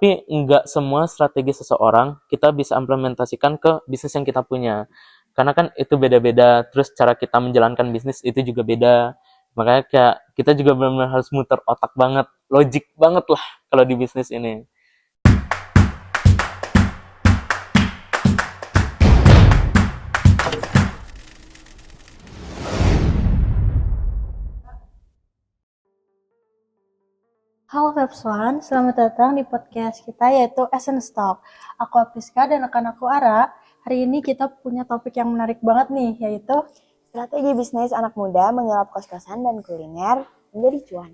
Tapi nggak semua strategi seseorang kita bisa implementasikan ke bisnis yang kita punya. Karena kan itu beda-beda, terus cara kita menjalankan bisnis itu juga beda. Makanya kayak kita juga benar-benar harus muter otak banget, logik banget lah kalau di bisnis ini. Halo Febswan, selamat datang di podcast kita yaitu Essence Talk. Aku Apriska dan rekan aku Ara. Hari ini kita punya topik yang menarik banget nih, yaitu Strategi bisnis anak muda menyulap kos-kosan dan kuliner menjadi cuan.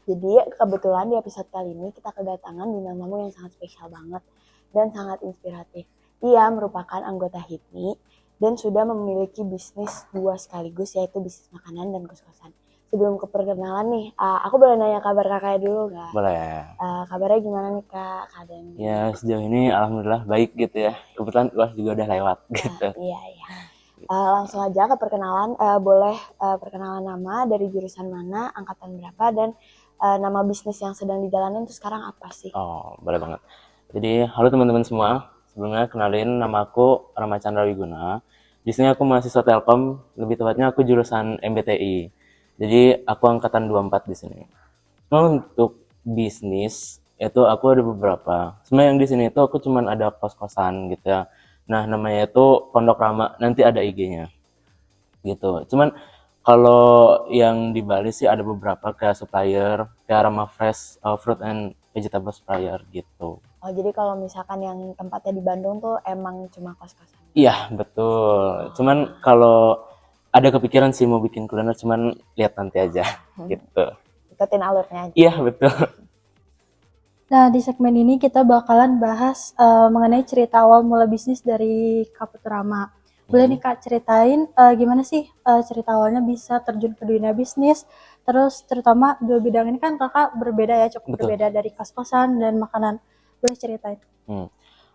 Jadi kebetulan di episode kali ini kita kedatangan bintang tamu yang sangat spesial banget dan sangat inspiratif. Ia merupakan anggota HIPMI dan sudah memiliki bisnis dua sekaligus, yaitu bisnis makanan dan kos-kosan. Sebelum ke perkenalan nih, aku boleh nanya kabar kakaknya dulu nggak? Boleh. Kabarnya gimana nih kak keadaannya? Ya sejauh ini alhamdulillah baik gitu ya. Kebetulan UAS juga udah lewat gitu. Iya. Langsung aja ke perkenalan. Boleh perkenalan nama, dari jurusan mana, angkatan berapa, dan nama bisnis yang sedang dijalanin itu sekarang apa sih? Oh, boleh banget. Jadi, halo teman-teman semua. Sebelumnya kenalin, nama aku Rama Chandra Wiguna. Di sini aku mahasiswa Telkom, lebih tepatnya aku jurusan MBTI. Jadi, aku angkatan 24 di sini. Nah, untuk bisnis itu aku ada beberapa. Sebenarnya yang di sini itu aku cuman ada kos-kosan gitu ya. Nah, namanya itu Pondok Rama, nanti ada IG-nya. Gitu. Cuman kalau yang di Bali sih ada beberapa kayak supplier, kayak Rama Fresh Fruit and Vegetable Supplier gitu. Oh, jadi kalau misalkan yang tempatnya di Bandung tuh emang cuma kos-kosan? Iya, betul. Cuman kalau ada kepikiran sih mau bikin kuliner, cuman lihat nanti aja gitu. Ikutin alurnya aja. Iya, betul. Nah, di segmen ini kita bakalan bahas mengenai cerita awal mula bisnis dari Kak Putrama. Boleh nih Kak ceritain gimana sih cerita awalnya bisa terjun ke dunia bisnis? Terus terutama dua bidang ini kan Kakak berbeda ya, cukup Betul. berbeda dari kos-kosan dan makanan. Boleh ceritain?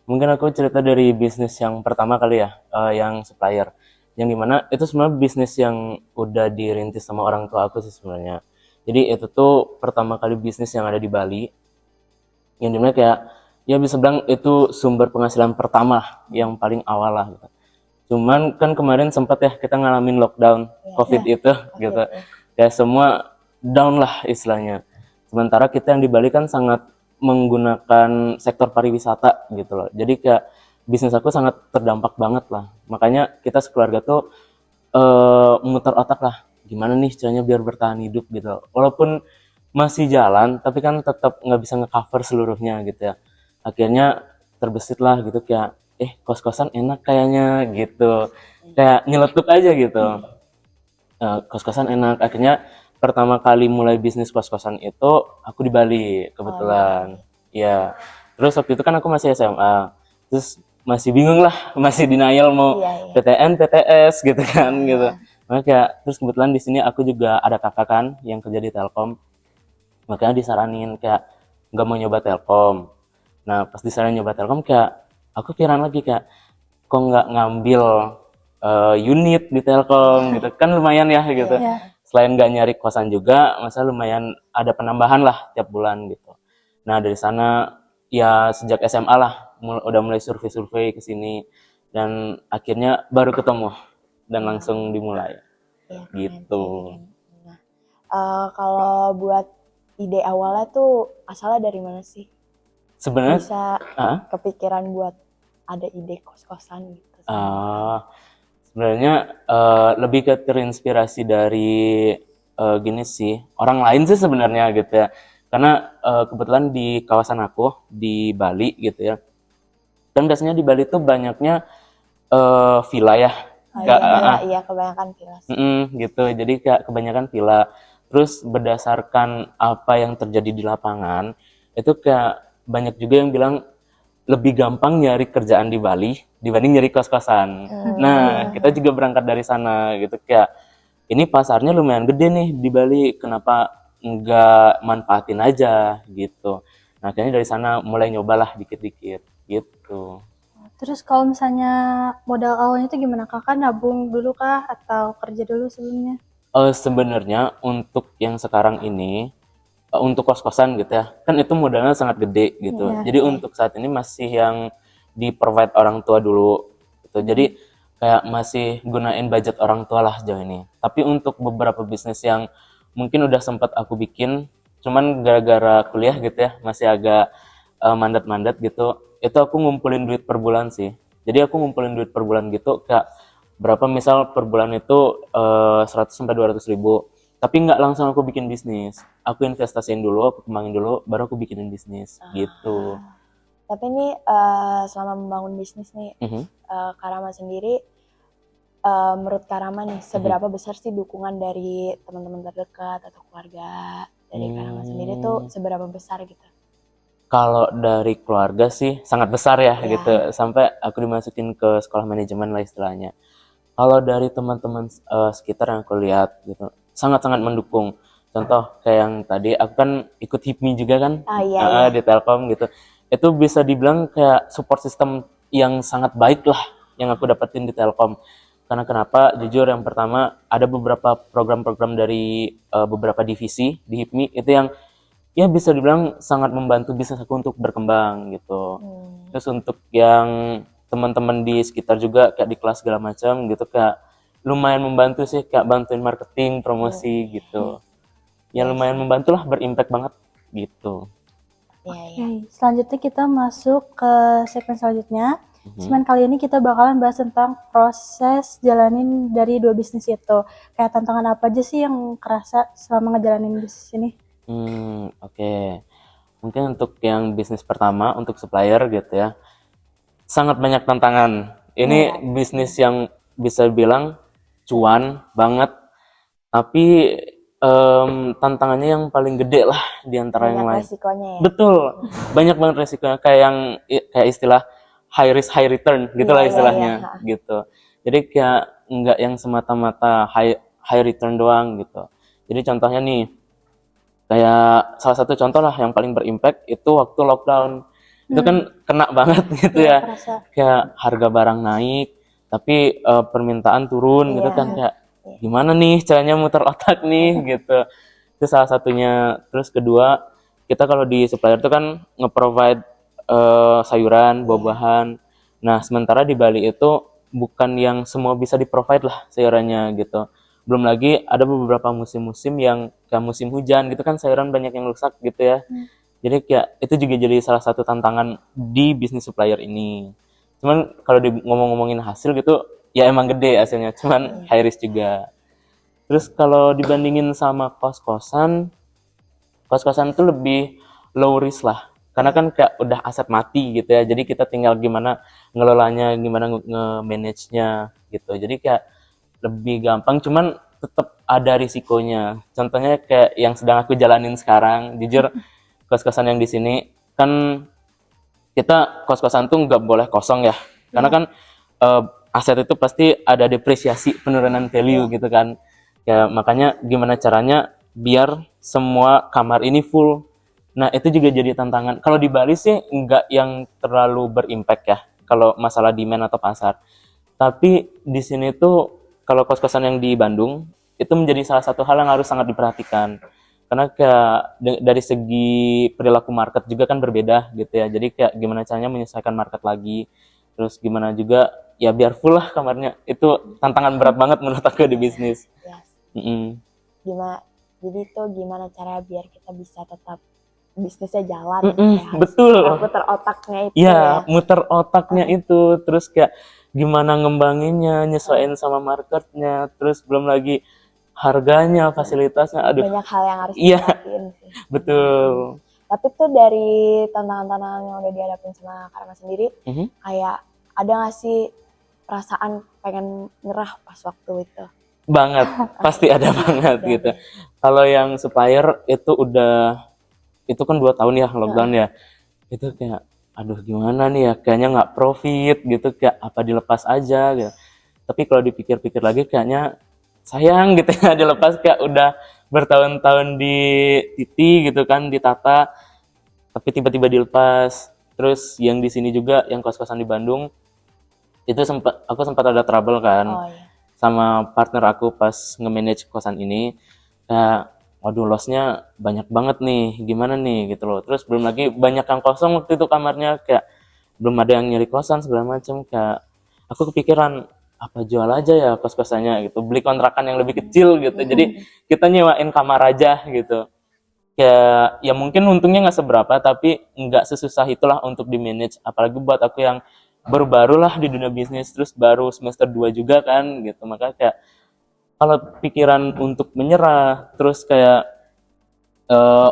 Mungkin aku cerita dari bisnis yang pertama kali ya, yang supplier. Yang dimana itu sebenarnya bisnis yang udah dirintis sama orang tua aku sih sebenarnya. Jadi itu tuh pertama kali bisnis yang ada di Bali. Yang dimana kayak ya bisa bilang itu sumber penghasilan pertama yang paling awal lah gitu. Cuman kan kemarin sempat ya kita ngalamin lockdown COVID itu gitu. Kayak semua down lah istilahnya. Sementara kita yang di Bali kan sangat menggunakan sektor pariwisata gitu loh. Jadi kayak bisnis aku sangat terdampak banget lah. Makanya kita sekeluarga tuh muter otak lah. Gimana nih caranya biar bertahan hidup gitu. Walaupun masih jalan, tapi kan tetap nggak bisa nge-cover seluruhnya gitu ya. Akhirnya terbesit lah gitu kayak, kos-kosan enak kayaknya gitu. Kayak nyeletuk aja gitu. Kos-kosan enak. Akhirnya pertama kali mulai bisnis kos-kosan itu aku di Bali kebetulan. Ya. Terus waktu itu kan aku masih SMA. Terus masih bingung lah, masih denial mau PTN, PTS gitu kan gitu. Makanya kayak terus kebetulan di sini aku juga ada kakak kan yang kerja di Telkom. Makanya disaranin kayak nggak mau nyoba Telkom. Nah pas disaranin nyoba Telkom kayak aku pikiran lagi kayak kok nggak ngambil unit di Telkom gitu kan lumayan ya gitu. Selain nggak nyari kosan juga, masa lumayan ada penambahan lah tiap bulan gitu. Nah dari sana ya sejak SMA lah udah mulai survei-survei ke sini dan akhirnya baru ketemu dan langsung dimulai gitu. Kalau buat ide awalnya tuh asalnya dari mana sih? Sebenarnya Bisa kepikiran buat ada ide kos-kosan gitu? Sebenarnya lebih ke terinspirasi dari gini sih, orang lain sih sebenarnya gitu ya. Karena kebetulan di kawasan aku di Bali gitu ya. Dan biasanya di Bali tuh banyaknya villa ya. Iya, kebanyakan villa. Gitu. Jadi kayak kebanyakan villa. Terus berdasarkan apa yang terjadi di lapangan, itu kayak banyak juga yang bilang lebih gampang nyari kerjaan di Bali dibanding nyari kos-kosan. Nah, kita juga berangkat dari sana gitu kayak ini pasarnya lumayan gede nih di Bali, kenapa nggak manfaatin aja gitu. Nah, akhirnya dari sana mulai nyobalah dikit-dikit gitu. Terus kalau misalnya modal awalnya itu gimana? Kakak nabung dulu kah atau kerja dulu sebelumnya? Sebenarnya untuk yang sekarang ini untuk kos-kosan gitu ya, kan itu modalnya sangat gede gitu. Iya. Jadi untuk saat ini masih yang di provide orang tua dulu gitu. Jadi kayak masih gunain budget orang tua lah sejauh ini. Tapi untuk beberapa bisnis yang mungkin udah sempat aku bikin, cuman gara-gara kuliah gitu ya, masih agak mandat-mandat gitu, itu aku ngumpulin duit per bulan sih. Jadi aku ngumpulin duit per bulan gitu, kayak berapa misal per bulan itu 100 sampai 200 ribu. Tapi nggak langsung aku bikin bisnis. Aku investasiin dulu, aku kembangin dulu, baru aku bikinin bisnis gitu. Tapi ini selama membangun bisnis nih, Mhm. Karama sendiri, menurut Karama nih, seberapa besar sih dukungan dari teman-teman terdekat atau keluarga dari Karama sendiri tuh seberapa besar gitu? Kalau dari keluarga sih sangat besar ya Iya. gitu, sampai aku dimasukin ke sekolah manajemen lah istilahnya. Kalau dari teman-teman sekitar yang aku lihat gitu, sangat-sangat mendukung. Contoh kayak yang tadi aku kan ikut HIPMI juga kan, Iya. di Telkom gitu. Itu bisa dibilang kayak support system yang sangat baik lah yang aku dapetin di Telkom. Karena kenapa? Jujur yang pertama ada beberapa program-program dari beberapa divisi di HIPMI itu yang ya bisa dibilang sangat membantu bisnis aku untuk berkembang gitu. Terus untuk yang teman-teman di sekitar juga kayak di kelas segala macam gitu, kayak lumayan membantu sih, kayak bantuin marketing, promosi gitu. Ya lumayan membantu lah, berimpact banget gitu. Oke, selanjutnya kita masuk ke segmen selanjutnya. Segmen kali ini kita bakalan bahas tentang proses jalanin dari 2 bisnis itu. Kayak tantangan apa aja sih yang kerasa selama ngejalanin bisnis ini? Oke. Mungkin untuk yang bisnis pertama, untuk supplier gitu ya, sangat banyak tantangan. Ini bisnis yang bisa bilang cuan banget, tapi tantangannya yang paling gede lah di antara yang lain. Banyak resikonya ya? Betul, banyak banget resikonya, kayak yang kayak istilah high risk high return gitulah istilahnya gitu. Jadi kayak nggak yang semata-mata high return doang gitu. Jadi contohnya nih, kayak salah satu contoh lah yang paling berimpact itu waktu lockdown. Itu kan kena banget gitu ya. Kerasa. Kayak harga barang naik, tapi permintaan turun gitu kan, kayak gimana nih caranya muter otak nih gitu. Itu salah satunya. Terus kedua, kita kalau di supplier itu kan nge-provide sayuran, buah-buahan. Nah, sementara di Bali itu bukan yang semua bisa di-provide lah sayurannya gitu. Belum lagi ada beberapa musim-musim yang kayak musim hujan gitu kan, sayuran banyak yang rusak gitu ya. Jadi kayak itu juga jadi salah satu tantangan di bisnis supplier ini. Cuman kalau ngomong-ngomongin hasil gitu, ya emang gede hasilnya, cuman high risk juga. Terus kalau dibandingin sama kos-kosan itu lebih low risk lah. Karena kan kayak udah aset mati gitu ya. Jadi kita tinggal gimana ngelolanya, gimana nge-manage-nya gitu. Jadi kayak lebih gampang, cuman tetap ada risikonya. Contohnya kayak yang sedang aku jalanin sekarang. Jujur, kos-kosan yang di sini kan kita kos-kosan tuh nggak boleh kosong ya. Karena kan aset itu pasti ada depresiasi, penurunan value gitu kan. Ya makanya gimana caranya biar semua kamar ini full. Nah, itu juga jadi tantangan. Kalau di Bali sih nggak yang terlalu berimpact ya kalau masalah demand atau pasar. Tapi di sini tuh kalau kos-kosan yang di Bandung itu menjadi salah satu hal yang harus sangat diperhatikan. Karena kayak dari segi perilaku market juga kan berbeda gitu ya. Jadi kayak gimana caranya menyesuaikan market lagi. Terus gimana juga ya biar full lah kamarnya. Itu tantangan berat banget menurut aku di bisnis. Gimana cara biar kita bisa tetap bisnisnya jalan betul. Muter otaknya itu ya muter otaknya itu. Terus kayak gimana ngembanginnya, nyesuaiin sama marketnya, terus belum lagi harganya, fasilitasnya, aduh banyak hal yang harus diperhatiin sih. betul. Tapi tuh dari tantangan-tantangan yang udah dihadapin sama Karama sendiri, kayak ada nggak sih perasaan pengen nyerah pas waktu itu? Banget, pasti ada banget gitu. Kalau yang supplier itu kan 2 tahun ya lockdown ya. Itu kayak aduh gimana nih ya, kayaknya nggak profit gitu, kayak apa dilepas aja gitu. Tapi kalau dipikir-pikir lagi kayaknya sayang gitu ya dilepas, kayak udah bertahun-tahun di titi gitu kan, ditata, tapi tiba-tiba dilepas. Terus yang di sini juga yang kos-kosan di Bandung itu aku sempat ada trouble kan sama partner aku pas nge-manage kosan ini. Kayak waduh lossnya banyak banget nih, gimana nih gitu loh. Terus belum lagi banyak yang kosong waktu itu kamarnya, kayak belum ada yang nyari kosan segala macam. Kayak aku kepikiran apa jual aja ya kos-kosannya gitu, beli kontrakan yang lebih kecil gitu, jadi kita nyewain kamar aja gitu. Kayak ya mungkin untungnya nggak seberapa, tapi nggak sesusah itulah untuk di manage, apalagi buat aku yang baru-baru lah di dunia bisnis, terus baru semester 2 juga kan gitu. Maka kayak kalau pikiran untuk menyerah, terus kayak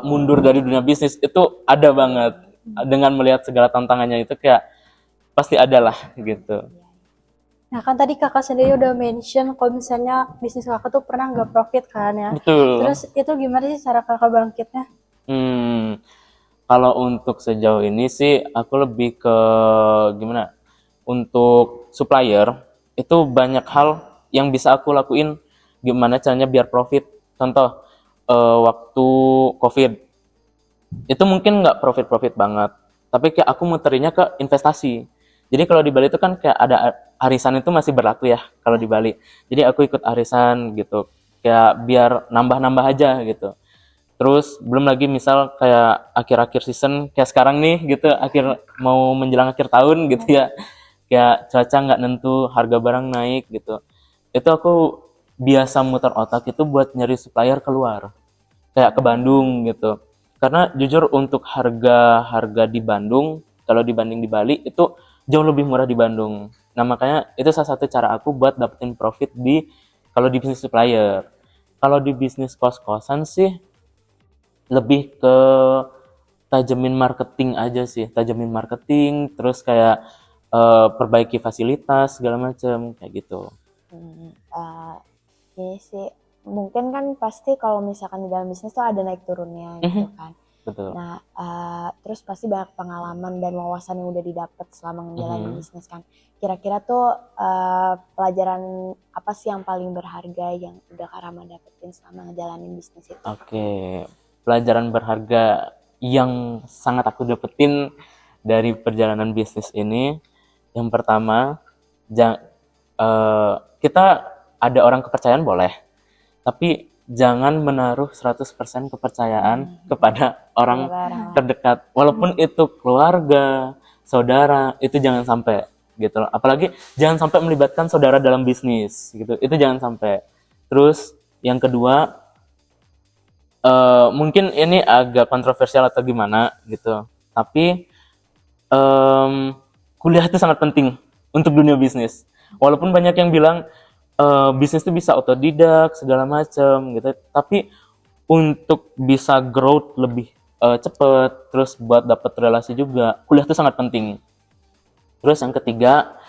mundur dari dunia bisnis itu ada banget. Dengan melihat segala tantangannya itu kayak pasti ada lah gitu. Nah kan tadi kakak sendiri udah mention kalau misalnya bisnis kakak tuh pernah nggak profit kan ya. Betul. Terus itu gimana sih cara kakak bangkitnya? Hmm, kalau untuk sejauh ini sih aku lebih ke gimana? Untuk supplier itu banyak hal yang bisa aku lakuin gimana caranya biar profit. Contoh waktu COVID itu mungkin nggak profit banget, tapi kayak aku muterinnya ke investasi. Jadi kalau di Bali itu kan kayak ada arisan itu masih berlaku ya kalau di Bali. Jadi aku ikut arisan gitu, kayak biar nambah-nambah aja gitu. Terus belum lagi misal kayak akhir-akhir season kayak sekarang nih gitu, akhir mau menjelang akhir tahun gitu ya. Kayak cuaca nggak nentu, harga barang naik gitu. Itu aku biasa muter otak itu buat nyari supplier keluar. Kayak ke Bandung gitu. Karena jujur untuk harga-harga di Bandung kalau dibanding di Bali itu jauh lebih murah di Bandung. Nah, makanya itu salah satu cara aku buat dapetin profit di kalau di bisnis supplier. Kalau di bisnis kos-kosan sih lebih ke tajemin marketing aja sih, tajemin marketing, terus kayak perbaiki fasilitas segala macam kayak gitu. Hmm, ini sih mungkin kan pasti kalau misalkan di dalam bisnis tuh ada naik turunnya gitu kan. Betul. Nah, terus pasti banyak pengalaman dan wawasan yang udah didapat selama ngejalanin bisnis kan. Kira-kira tuh pelajaran apa sih yang paling berharga yang udah Kak Rama dapetin selama ngejalanin bisnis itu? Oke, pelajaran berharga yang sangat aku dapetin dari perjalanan bisnis ini, yang pertama, kita ada orang kepercayaan boleh, tapi jangan menaruh 100% kepercayaan kepada orang terdekat. Walaupun itu keluarga, saudara, itu jangan sampai gitu loh. Apalagi jangan sampai melibatkan saudara dalam bisnis gitu. Itu jangan sampai. Terus yang kedua, mungkin ini agak kontroversial atau gimana gitu. Tapi kuliah itu sangat penting untuk dunia bisnis. Walaupun banyak yang bilang bisnis itu bisa otodidak segala macam gitu, tapi untuk bisa growth lebih cepet, terus buat dapat relasi juga, kuliah itu sangat penting. Terus yang ketiga,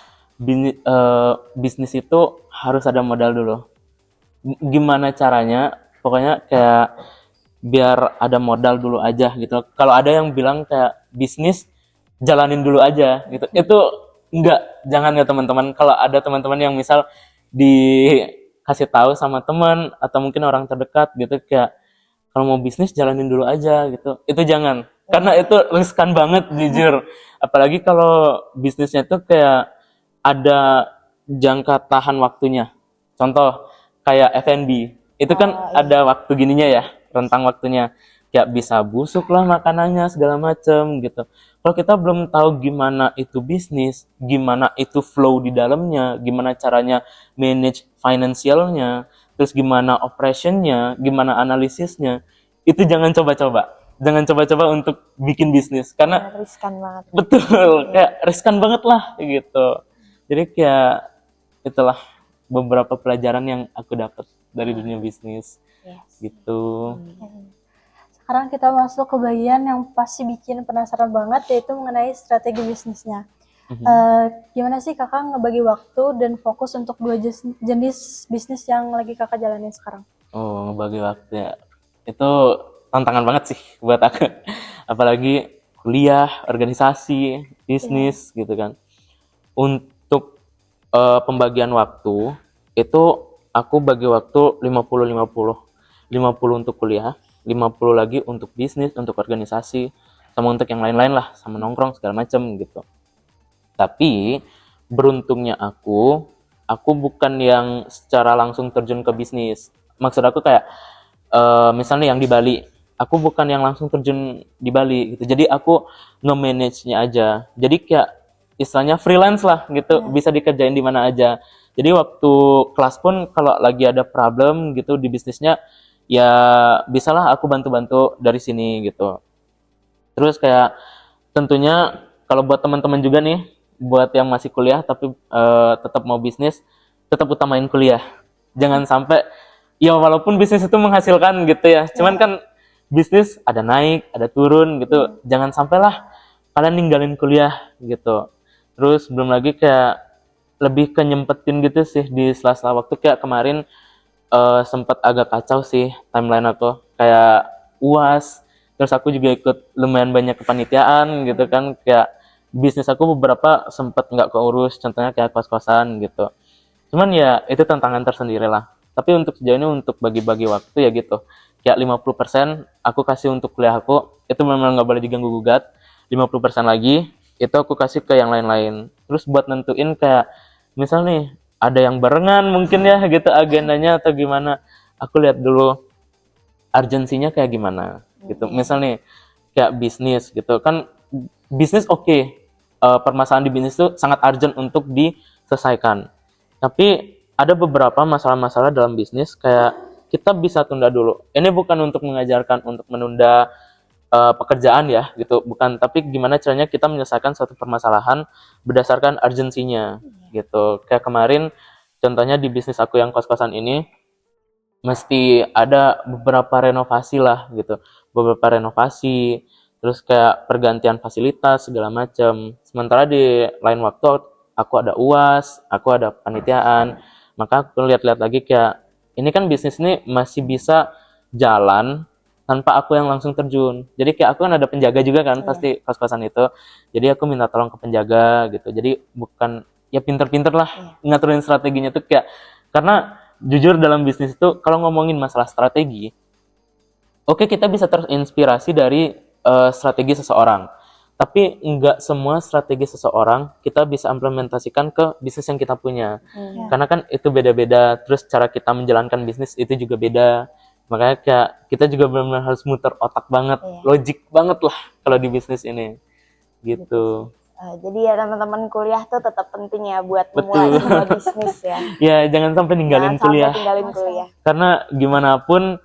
bisnis itu harus ada modal dulu. Gimana caranya? Pokoknya kayak biar ada modal dulu aja gitu. Kalau ada yang bilang kayak bisnis jalanin dulu aja gitu, itu enggak, jangan ya teman-teman. Kalau ada teman-teman yang misal dikasih tahu sama teman atau mungkin orang terdekat gitu kayak kalau mau bisnis jalanin dulu aja gitu, itu jangan, karena itu riskan banget jujur. Apalagi kalau bisnisnya tuh kayak ada jangka tahan waktunya. Contoh kayak F&B itu kan ada waktu gininya ya, rentang waktunya, kayak bisa busuk lah makanannya segala macem gitu. Kalau kita belum tahu gimana itu bisnis, gimana itu flow di dalamnya, gimana caranya manage finansialnya, terus gimana operationnya, gimana analisisnya, itu jangan coba-coba. Jangan coba-coba untuk bikin bisnis, karena Riskan banget. betul, kayak riskan banget lah gitu. Jadi kayak itulah beberapa pelajaran yang aku dapat dari dunia bisnis. Yes. Gitu. Sekarang kita masuk ke bagian yang pasti bikin penasaran banget, yaitu mengenai strategi bisnisnya. Gimana sih kakak ngebagi waktu dan fokus untuk dua jenis bisnis yang lagi kakak jalanin sekarang? Oh, ngebagi waktu ya. Itu tantangan banget sih buat aku. Apalagi kuliah, organisasi, bisnis gitu kan. Untuk pembagian waktu itu aku bagi waktu 50-50. 50 untuk kuliah, 50 lagi untuk bisnis, untuk organisasi, sama untuk yang lain-lain lah, sama nongkrong segala macam gitu. Tapi beruntungnya aku bukan yang secara langsung terjun ke bisnis. Maksud aku kayak misalnya yang di Bali, aku bukan yang langsung terjun di Bali gitu. Jadi aku nge-manage-nya aja. Jadi kayak istilahnya freelance lah gitu, bisa dikerjain di mana aja. Jadi waktu kelas pun kalau lagi ada problem gitu di bisnisnya, ya bisalah aku bantu-bantu dari sini gitu. Terus kayak tentunya kalau buat teman-teman juga nih, buat yang masih kuliah tapi tetap mau bisnis, tetap utamain kuliah. Jangan sampai, ya walaupun bisnis itu menghasilkan gitu ya, cuman kan bisnis ada naik, ada turun gitu. Jangan sampailah kalian ninggalin kuliah gitu. Terus belum lagi kayak lebih ke nyempetin gitu sih di sela-sela waktu. Kayak kemarin sempat agak kacau sih timeline aku, kayak UAS, terus aku juga ikut lumayan banyak kepanitiaan gitu kan, kayak bisnis aku beberapa sempat nggak keurus, contohnya kayak kos-kosan gitu. Cuman ya itu tantangan tersendiri lah. Tapi untuk sejauh ini untuk bagi-bagi waktu ya gitu, kayak 50% aku kasih untuk kuliah aku, itu memang nggak boleh diganggu gugat. 50% lagi itu aku kasih ke yang lain-lain. Terus buat nentuin kayak misal nih ada yang barengan mungkin ya gitu agendanya atau gimana, aku lihat dulu urgensinya kayak gimana gitu. Misal nih kayak bisnis gitu kan, bisnis oke. Permasalahan di bisnis itu sangat urgent untuk diselesaikan. Tapi ada beberapa masalah-masalah dalam bisnis kayak kita bisa tunda dulu. Ini bukan untuk mengajarkan untuk menunda pekerjaan ya gitu, bukan, tapi gimana caranya kita menyelesaikan suatu permasalahan berdasarkan urgensinya gitu. Kayak kemarin contohnya di bisnis aku yang kos-kosan ini mesti ada beberapa renovasi lah gitu, beberapa renovasi, terus kayak pergantian fasilitas segala macam. Sementara di lain waktu aku ada UAS, aku ada panitiaan, maka aku lihat-lihat lagi kayak ini kan bisnis ini masih bisa jalan tanpa aku yang langsung terjun. Jadi kayak aku kan ada penjaga juga kan pasti kos-kosan itu. Jadi aku minta tolong ke penjaga gitu. Jadi bukan ya pinter-pinter lah ngaturin strateginya tuh kayak, karena jujur dalam bisnis itu kalau ngomongin masalah strategi, oke kita bisa terinspirasi dari strategi seseorang. Tapi nggak semua strategi seseorang kita bisa implementasikan ke bisnis yang kita punya. Karena kan itu beda-beda, terus cara kita menjalankan bisnis itu juga beda. Makanya kayak kita juga benar-benar harus muter otak banget, logik banget lah kalau di bisnis ini. Gitu. Jadi ya teman-teman kuliah tuh tetap penting ya buat memulai sebuah bisnis ya. Ya jangan sampai ninggalin Jangan sampai kuliah. tinggalin kuliah. Karena gimana pun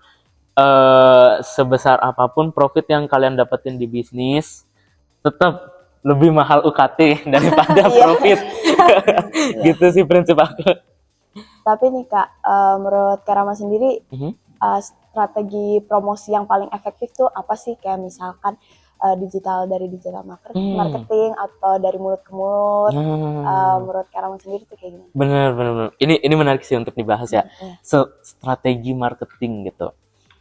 sebesar apapun profit yang kalian dapetin di bisnis, tetap lebih mahal UKT daripada profit. Gitu sih prinsip aku. Tapi nih Kak, menurut Kak Rama sendiri, strategi promosi yang paling efektif tuh apa sih? Kayak misalkan dari digital marketing atau dari mulut ke mulut. Menurut Kak Rama sendiri tuh kayak gimana? Bener. Ini menarik sih untuk dibahas ya. Strategi marketing gitu.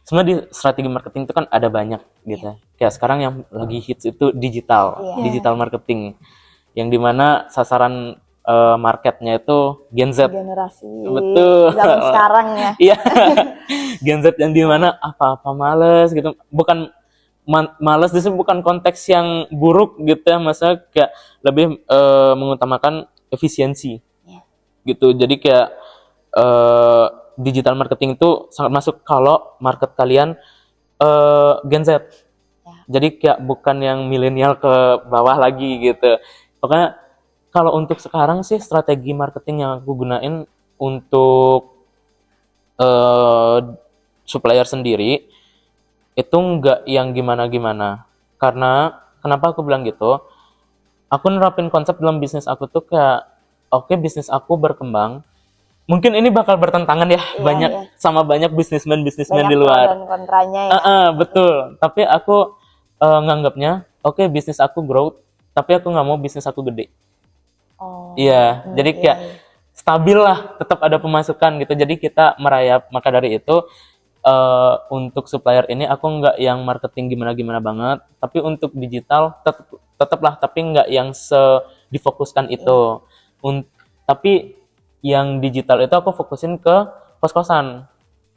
Sebenarnya di strategi marketing itu kan ada banyak gitu. Kayak sekarang yang lagi hits itu digital marketing. Yang dimana sasaran marketnya itu Gen Z. Generasi Betul. zaman sekarang ya. Iya. Gen Z yang dimana apa-apa males gitu. Bukan males di sini bukan konteks yang buruk gitu ya, maksudnya kayak lebih mengutamakan efisiensi. Gitu. Jadi kayak digital marketing itu sangat masuk kalau market kalian Gen Z. Jadi kayak bukan yang milenial ke bawah lagi gitu. Pokoknya kalau untuk sekarang sih strategi marketing yang aku gunain untuk supplier sendiri itu nggak yang gimana-gimana. Karena kenapa aku bilang gitu? Aku nerapin konsep dalam bisnis aku tuh kayak oke, bisnis aku berkembang. Mungkin ini bakal bertentangan ya, sama banyak bisnismen di luar. Banyak pro dan kontranya ya. Betul. Tapi aku nganggapnya, oke, bisnis aku growth, tapi aku nggak mau bisnis aku gede. Iya, jadi kayak stabil lah, tetap ada pemasukan gitu. Jadi kita merayap. Maka dari itu untuk supplier ini aku nggak yang marketing gimana-gimana banget. Tapi untuk digital tetaplah, tapi nggak yang difokuskan itu. Tapi yang digital itu aku fokusin ke kos-kosan.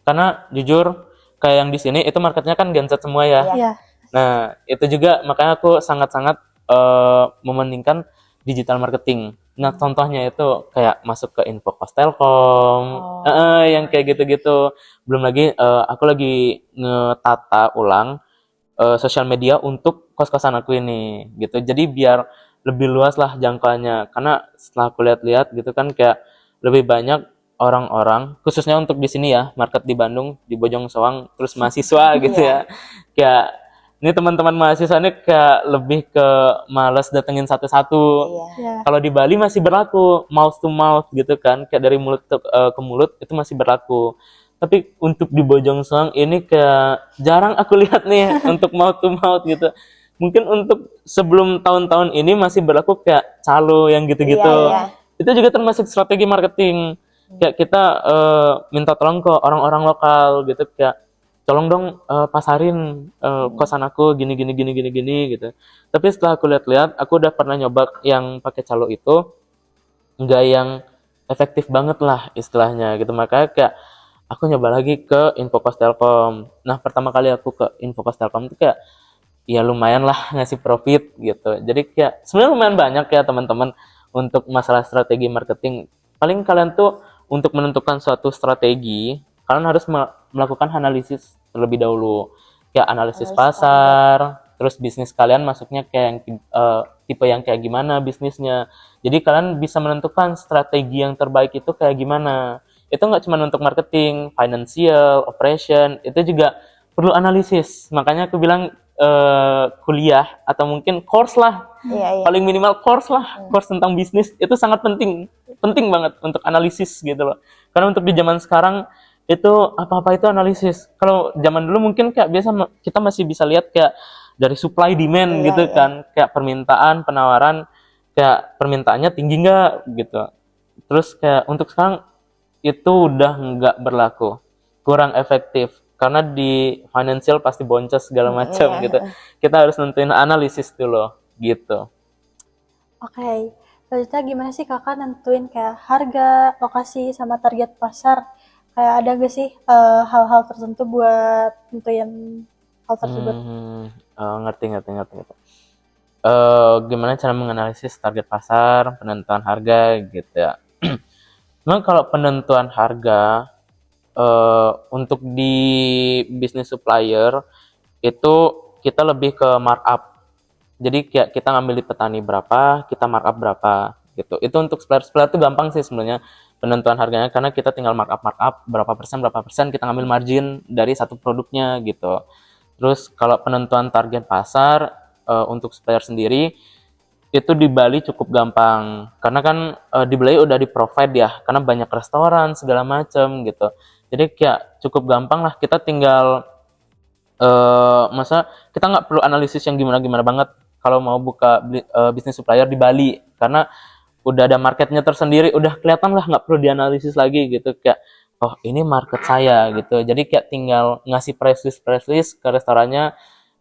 Karena jujur kayak yang di sini itu marketnya kan Gen Z semua ya. Nah, itu juga makanya aku sangat-sangat mementingkan digital marketing. Nah, contohnya itu kayak masuk ke info kos Telkom, yang kayak gitu-gitu. Belum lagi aku lagi ngetata ulang sosial media untuk kos-kosan aku ini gitu. Jadi biar lebih luas lah jangkauannya. Karena setelah aku lihat-lihat gitu kan kayak lebih banyak orang-orang khususnya untuk di sini ya, market di Bandung, di Bojong Soang, terus mahasiswa gitu ya. Kayak ini teman-teman mahasiswa ini kayak lebih ke males datengin satu-satu. Ya. Kalau di Bali masih berlaku mouth to mouth gitu kan, kayak dari mulut ke mulut itu masih berlaku. Tapi untuk di Bojong Soang ini kayak jarang aku lihat nih untuk mouth to mouth gitu. Mungkin untuk sebelum tahun-tahun ini masih berlaku kayak calo yang gitu-gitu. Itu juga termasuk strategi marketing. Kayak kita minta tolong ke orang-orang lokal gitu, kayak tolong dong pasarin kosan aku gini gini gini gini gini gitu. Tapi setelah aku lihat-lihat, aku udah pernah nyoba yang pakai calo itu, nggak yang efektif banget lah istilahnya gitu. Makanya kayak aku nyoba lagi ke Infokos Telkom. Nah, pertama kali aku ke Infokos Telkom itu kayak ya lumayan lah ngasih profit gitu. Jadi kayak sebenarnya lumayan banyak ya teman-teman untuk masalah strategi marketing. Paling kalian tuh untuk menentukan suatu strategi, kalian harus melakukan analisis terlebih dahulu. Kayak analisis pasar, terus bisnis kalian masuknya kayak yang tipe yang kayak gimana bisnisnya. Jadi kalian bisa menentukan strategi yang terbaik itu kayak gimana. Itu nggak cuma untuk marketing, financial, operation, itu juga perlu analisis. Makanya aku bilang kuliah atau mungkin course lah, paling minimal course lah, course tentang bisnis itu sangat penting banget untuk analisis gitu loh. Karena untuk di zaman sekarang itu apa-apa itu analisis. Kalau zaman dulu mungkin kayak biasa kita masih bisa lihat kayak dari supply demand gitu kan, kayak permintaan penawaran, kayak permintaannya tinggi nggak gitu. Terus kayak untuk sekarang itu udah nggak berlaku, kurang efektif karena di financial pasti boncos segala macam gitu. Kita harus nentuin analisis dulu gitu. Oke. Selanjutnya gimana sih kakak nentuin kayak harga, lokasi, sama target pasar? Kayak ada gak sih hal-hal tertentu buat nentuin hal tersebut? Ngerti. Gimana cara menganalisis target pasar, penentuan harga gitu ya. Memang kalau penentuan harga untuk di bisnis supplier itu kita lebih ke markup. Jadi kayak kita ngambil di petani berapa, kita markup berapa gitu. Itu untuk supplier itu gampang sih sebenarnya penentuan harganya, karena kita tinggal markup berapa persen kita ngambil margin dari satu produknya gitu. Terus kalau penentuan target pasar untuk supplier sendiri itu di Bali cukup gampang karena kan di Bali udah di provide ya, karena banyak restoran segala macem gitu. Jadi kayak cukup gampang lah, kita tinggal masa kita nggak perlu analisis yang gimana banget kalau mau buka bisnis supplier di Bali, karena udah ada marketnya tersendiri, udah kelihatan lah, nggak perlu dianalisis lagi gitu. Kayak oh ini market saya gitu, jadi kayak tinggal ngasih price list ke restorannya,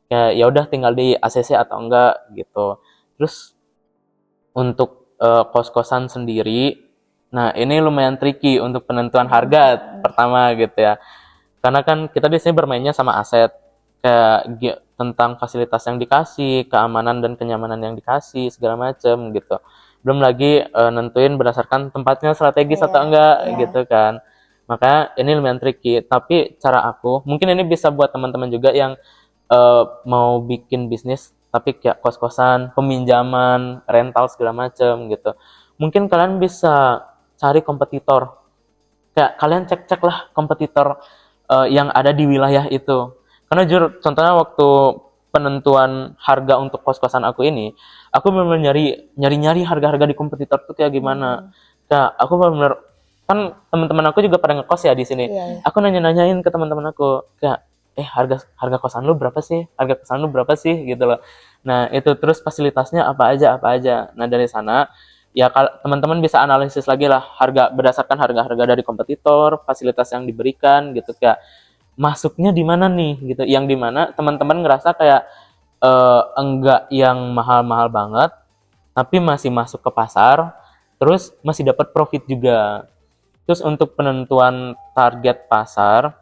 kayak ya udah tinggal di ACC atau enggak gitu. Terus untuk kos-kosan sendiri, nah ini lumayan tricky untuk penentuan harga pertama gitu ya, karena kan kita di sini bermainnya sama aset, kayak tentang fasilitas yang dikasih, keamanan dan kenyamanan yang dikasih segala macem gitu. Belum lagi nentuin berdasarkan tempatnya strategis atau enggak gitu kan. Makanya ini lumayan tricky. Tapi cara aku, mungkin ini bisa buat teman-teman juga yang mau bikin bisnis tapi kayak kos-kosan, peminjaman, rental segala macem gitu. Mungkin kalian bisa cari kompetitor. Kayak kalian cek-cek lah kompetitor yang ada di wilayah itu. Karena jujur, contohnya waktu penentuan harga untuk kos-kosan aku ini, aku benar-benar nyari harga-harga di kompetitor tuh kayak gimana. Kayak aku benar-benar, kan teman-teman aku juga pada ngekos ya di sini. Aku nanya-nanyain ke teman-teman aku kayak harga kosan lu berapa sih? Harga kosan lu berapa sih gitu loh. Nah, itu terus fasilitasnya apa aja. Nah, dari sana ya teman-teman bisa analisis lagi lah harga berdasarkan harga-harga dari kompetitor, fasilitas yang diberikan gitu, kayak masuknya di mana nih gitu, yang di mana teman-teman ngerasa kayak enggak yang mahal-mahal banget tapi masih masuk ke pasar, terus masih dapat profit juga. Terus untuk penentuan target pasar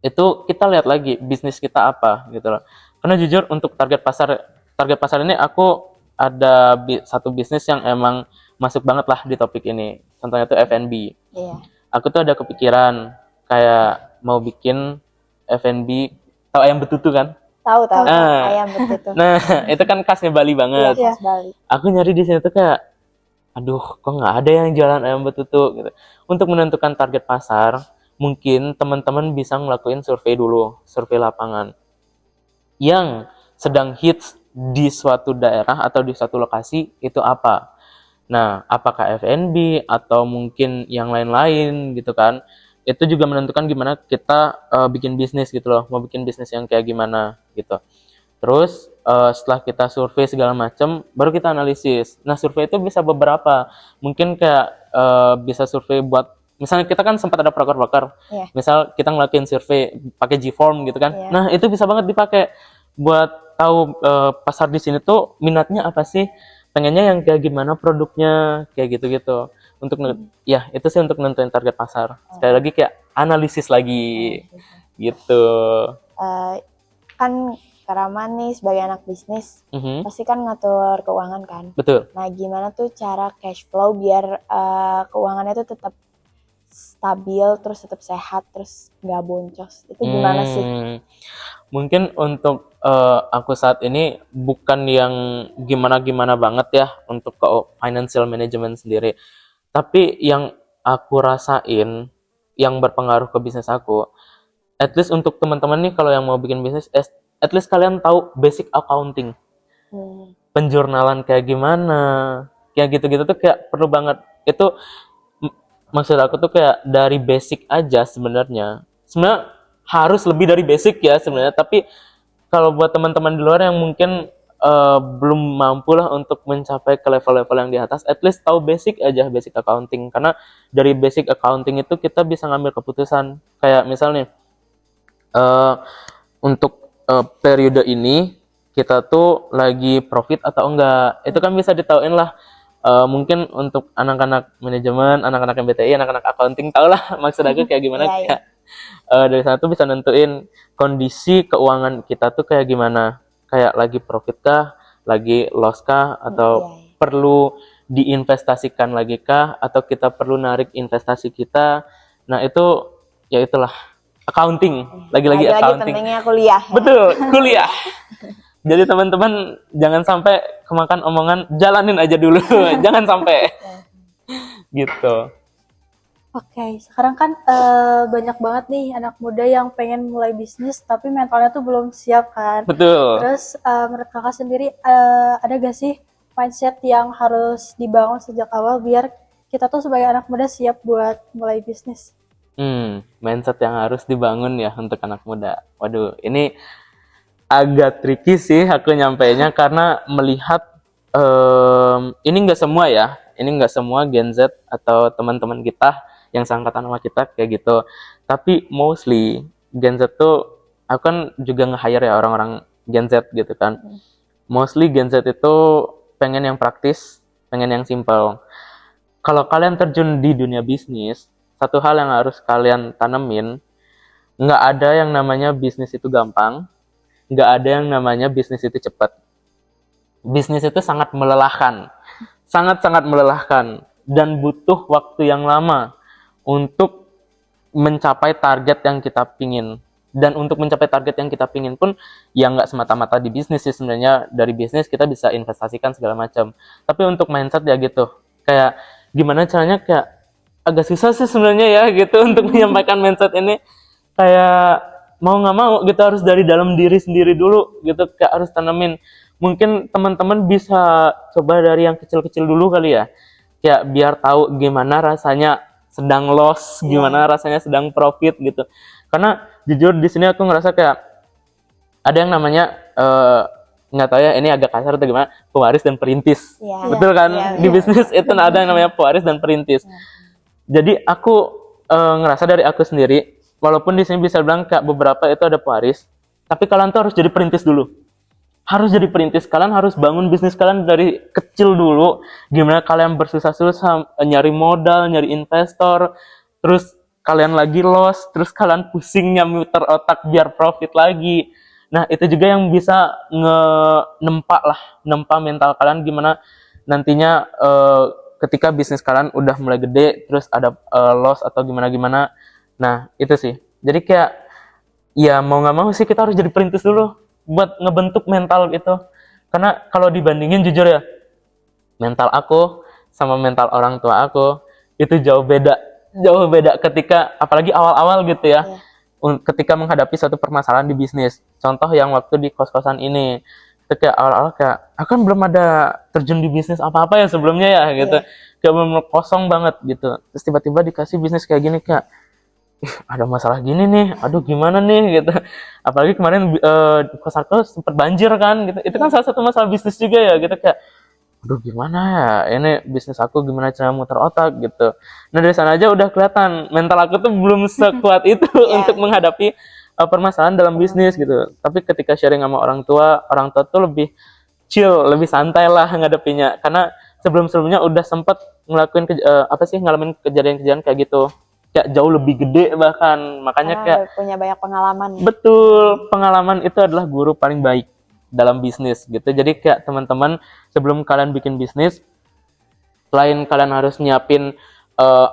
itu kita lihat lagi bisnis kita apa gitu loh. Karena jujur untuk target pasar ini aku ada satu bisnis yang emang masuk banget lah di topik ini. Contohnya tuh F&B. Iya. Aku tuh ada kepikiran kayak mau bikin F&B, tahu ayam betutu kan? Tahu Ah. ayam betutu. Nah, itu kan khasnya Bali Iya, banget. khas Bali. Aku nyari di sini tuh kayak, aduh, kok nggak ada yang jualan ayam betutu gitu. Untuk menentukan target pasar, mungkin teman-teman bisa ngelakuin survei dulu, survei lapangan. Yang sedang hits di suatu daerah atau di suatu lokasi itu apa? Nah, apakah F&B atau mungkin yang lain-lain gitu kan? Itu juga menentukan gimana kita bikin bisnis gitu loh. Mau bikin bisnis yang kayak gimana gitu. Terus setelah kita survei segala macam, baru kita analisis. Nah, survei itu bisa beberapa. Mungkin kayak bisa survei buat, misalnya kita kan sempat ada proker-proker. Iya. Misal kita ngelakuin survei pakai G-Form gitu kan. Iya. Nah, itu bisa banget dipakai buat tahu pasar di sini tuh minatnya apa sih? Pengennya yang kayak gimana produknya, kayak gitu-gitu. Untuk ya itu sih untuk nentuin target pasar. Sekali lagi kayak analisis lagi gitu. Kan Karaman nih sebagai anak bisnis Mhm, pasti kan ngatur keuangan kan. betul. Nah, gimana tuh cara cash flow biar keuangannya tuh tetap stabil, terus tetap sehat, terus nggak boncos? Itu gimana sih? Mungkin untuk aku saat ini bukan yang gimana-gimana banget ya untuk ke financial management sendiri. Tapi yang aku rasain yang berpengaruh ke bisnis aku, at least untuk teman-teman nih kalau yang mau bikin bisnis, at least kalian tahu basic accounting. Penjurnalan kayak gimana, kayak gitu-gitu tuh kayak perlu banget. Itu maksud aku tuh kayak dari basic aja sebenarnya. Sebenarnya harus lebih dari basic ya sebenarnya, tapi kalau buat teman-teman di luar yang mungkin belum mampu lah untuk mencapai ke level-level yang di atas, at least tahu basic aja, basic accounting. Karena dari basic accounting itu kita bisa ngambil keputusan. Kayak misalnya untuk periode ini kita tuh lagi profit atau enggak, itu kan bisa ditauin lah. Mungkin untuk anak-anak manajemen, anak-anak MBTI, anak-anak accounting tau lah maksud aku kayak gimana. Iya, iya. Kayak, dari sana tuh bisa nentuin kondisi keuangan kita tuh kayak gimana, kayak lagi profit kah, lagi loss kah, atau Iya. perlu diinvestasikan lagi kah, atau kita perlu narik investasi kita. Nah itu ya itulah accounting, lagi-lagi accounting. Pentingnya kuliah. Ya? Betul, kuliah. Jadi teman-teman jangan sampai kemakan omongan, jalanin aja dulu, jangan sampai gitu. Oke, sekarang kan banyak banget nih anak muda yang pengen mulai bisnis tapi mentalnya tuh belum siap kan. Betul. Terus menurut kakak sendiri ada gak sih mindset yang harus dibangun sejak awal biar kita tuh sebagai anak muda siap buat mulai bisnis? Mindset yang harus dibangun ya untuk anak muda. Waduh, ini agak tricky sih aku nyampainya karena melihat ini nggak semua ya, ini nggak semua Gen Z atau teman-teman kita yang seangkatan sama kita kayak gitu. Tapi mostly Gen Z tuh, aku kan juga nge-hire ya orang-orang Gen Z gitu kan. Mostly Gen Z itu pengen yang praktis, pengen yang simple. Kalau kalian terjun di dunia bisnis, satu hal yang harus kalian tanemin, nggak ada yang namanya bisnis itu gampang, nggak ada yang namanya bisnis itu cepat. Bisnis itu sangat melelahkan, sangat-sangat melelahkan, dan butuh waktu yang lama untuk mencapai target yang kita pingin. Dan untuk mencapai target yang kita pingin pun, ya nggak semata-mata di bisnis sih sebenarnya. Dari bisnis kita bisa investasikan segala macam. Tapi untuk mindset ya gitu, kayak gimana caranya, kayak agak susah sih sebenarnya ya gitu untuk menyampaikan mindset ini. Kayak mau nggak mau gitu harus dari dalam diri sendiri dulu gitu, kayak harus tanamin. Mungkin teman-teman bisa coba dari yang kecil-kecil dulu kali ya, kayak biar tahu gimana rasanya sedang loss, gimana rasanya sedang profit gitu. Karena jujur di sini aku ngerasa kayak ada yang namanya nggak tahu ya ini agak kasar atau gimana, pewaris dan perintis. Betul kan? Di bisnis itu ada yang namanya pewaris dan perintis. Jadi aku ngerasa dari aku sendiri, walaupun di sini bisa bilang kayak beberapa itu ada pewaris, tapi kalian tuh harus jadi perintis dulu. Harus jadi perintis, kalian harus bangun bisnis kalian dari kecil dulu. Gimana kalian bersusah-susah nyari modal, nyari investor, terus kalian lagi loss, terus kalian pusingnya muter otak biar profit lagi. Nah, itu juga yang bisa nempa mental kalian gimana nantinya ketika bisnis kalian udah mulai gede, terus ada loss atau gimana-gimana. Nah, itu sih. Jadi kayak, ya mau nggak mau sih kita harus jadi perintis dulu buat ngebentuk mental gitu. Karena kalau dibandingin jujur ya, mental aku sama mental orang tua aku itu jauh beda. Jauh beda ketika, apalagi awal-awal gitu ya. Iya. Ketika menghadapi suatu permasalahan di bisnis. Contoh yang waktu di kos-kosan ini. Itu kayak awal-awal kayak, aku kan belum ada terjun di bisnis apa-apa ya sebelumnya ya gitu. Kayak belum kosong banget gitu. Terus tiba-tiba dikasih bisnis kayak gini, kayak ada masalah gini nih, aduh gimana nih gitu. Apalagi kemarin kosanku sempat banjir kan gitu. Itu kan salah satu masalah bisnis juga ya gitu, kayak aduh gimana ya ini bisnis aku, gimana cara muter otak gitu. Nah dari sana aja udah kelihatan mental aku tuh belum sekuat itu untuk menghadapi permasalahan dalam bisnis gitu. Tapi ketika sharing sama orang tua tuh lebih chill, lebih santai lah ngadepinnya, karena sebelum-sebelumnya udah sempet ngelakuin ngalamin kejadian-kejadian kayak gitu, kayak jauh lebih gede bahkan. Makanya Karena kayak udah punya banyak pengalaman. betul, pengalaman itu adalah guru paling baik dalam bisnis gitu. Jadi kayak teman-teman, sebelum kalian bikin bisnis, selain kalian harus nyiapin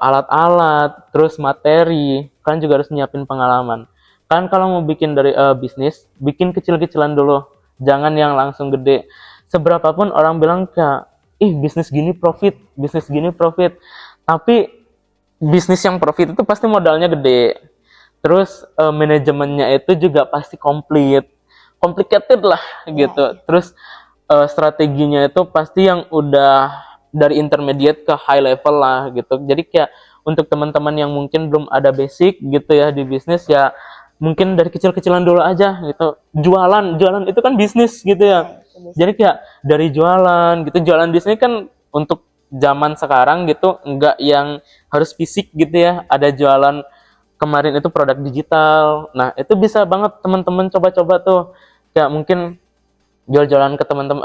alat-alat, terus materi, kalian juga harus nyiapin pengalaman. Kan kalau mau bikin dari bisnis, bikin kecil-kecilan dulu, jangan yang langsung gede. Seberapapun orang bilang kayak, ih bisnis gini profit, bisnis gini profit, tapi bisnis yang profit itu pasti modalnya gede. Terus manajemennya itu juga pasti complicated lah gitu. Terus strateginya itu pasti yang udah dari intermediate ke high level lah gitu. Jadi kayak untuk teman-teman yang mungkin belum ada basic gitu ya di bisnis, ya mungkin dari kecil-kecilan dulu aja gitu. Jualan itu kan bisnis gitu ya. Jadi kayak dari jualan gitu, jualan di sini kan untuk zaman sekarang gitu enggak yang harus fisik gitu ya. Ada jualan kemarin itu produk digital. Nah, itu bisa banget teman-teman coba-coba tuh. Kayak mungkin jual-jualan ke teman-teman,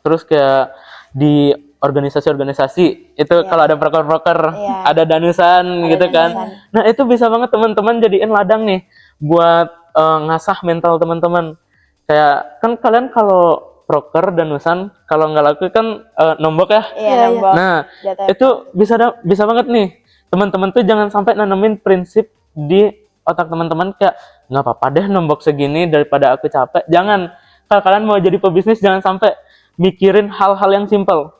terus kayak di organisasi-organisasi itu kalau ada broker-broker, ada danusan gitu kan. Nah, itu bisa banget teman-teman jadiin ladang nih buat ngasah mental teman-teman. Kayak kan kalian kalau proker danusan kalau nggak laku kan nombok ya. Nombok. Nah, itu bisa banget nih. Teman-teman tuh jangan sampai nanemin prinsip di otak teman-teman kayak nggak apa-apa deh nombok segini daripada aku capek. Jangan. Kalau kalian mau jadi pebisnis jangan sampai mikirin hal-hal yang simple.